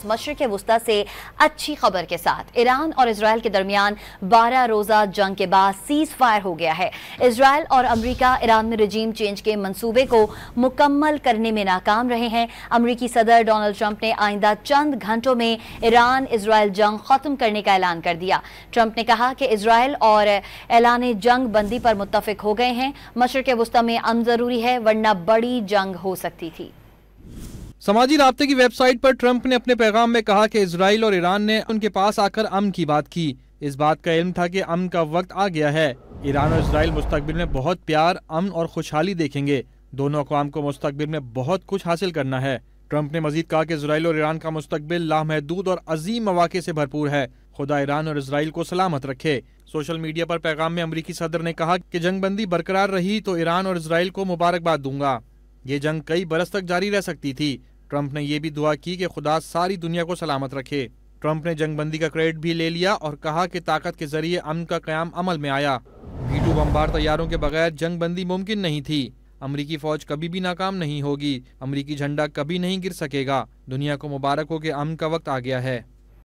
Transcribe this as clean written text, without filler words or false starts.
مشرق وسطی سے اچھی خبر کے ساتھ ایران اور اسرائیل کے درمیان 12 روزہ جنگ کے بعد سیز فائر ہو گیا ہے۔ اسرائیل اور امریکہ ایران میں رجیم چینج کے منصوبے کو مکمل کرنے میں ناکام رہے ہیں۔ امریکی صدر ڈونلڈ ٹرمپ نے آئندہ چند گھنٹوں میں ایران اسرائیل جنگ ختم کرنے کا اعلان کر دیا۔ ٹرمپ نے کہا کہ اسرائیل اور اعلان جنگ بندی پر متفق ہو گئے ہیں۔ مشرق وسطی میں امن ضروری ہے ورنہ بڑی جنگ ہو سکتی تھی۔ سماجی رابطے کی ویب سائٹ پر ٹرمپ نے اپنے پیغام میں کہا کہ اسرائیل اور ایران نے ان کے پاس آ کر امن کی بات کی۔ اس بات کا علم تھا کہ امن کا وقت آ گیا ہے۔ ایران اور اسرائیل مستقبل میں بہت پیار، امن اور خوشحالی دیکھیں گے۔ دونوں اقوام کو مستقبل میں بہت کچھ حاصل کرنا ہے۔ ٹرمپ نے مزید کہا کہ اسرائیل اور ایران کا مستقبل لامحدود اور عظیم مواقع سے بھرپور ہے۔ خدا ایران اور اسرائیل کو سلامت رکھے۔ سوشل میڈیا پر پیغام میں امریکی صدر نے کہا کہ جنگ بندی برقرار رہی تو ایران اور اسرائیل کو مبارکباد دوں گا۔ یہ جنگ کئی برس تک جاری رہ سکتی تھی۔ ٹرمپ نے یہ بھی دعا کی کہ خدا ساری دنیا کو سلامت رکھے۔ ٹرمپ نے جنگ بندی کا کریڈٹ بھی لے لیا اور کہا کہ طاقت کے ذریعے امن کا قیام عمل میں آیا۔ B-2 بمبار طیاروں کے بغیر جنگ بندی ممکن نہیں تھی۔ امریکی فوج کبھی بھی ناکام نہیں ہوگی۔ امریکی جھنڈا کبھی نہیں گر سکے گا۔ دنیا کو مبارک ہو کہ امن کا وقت آ گیا ہے۔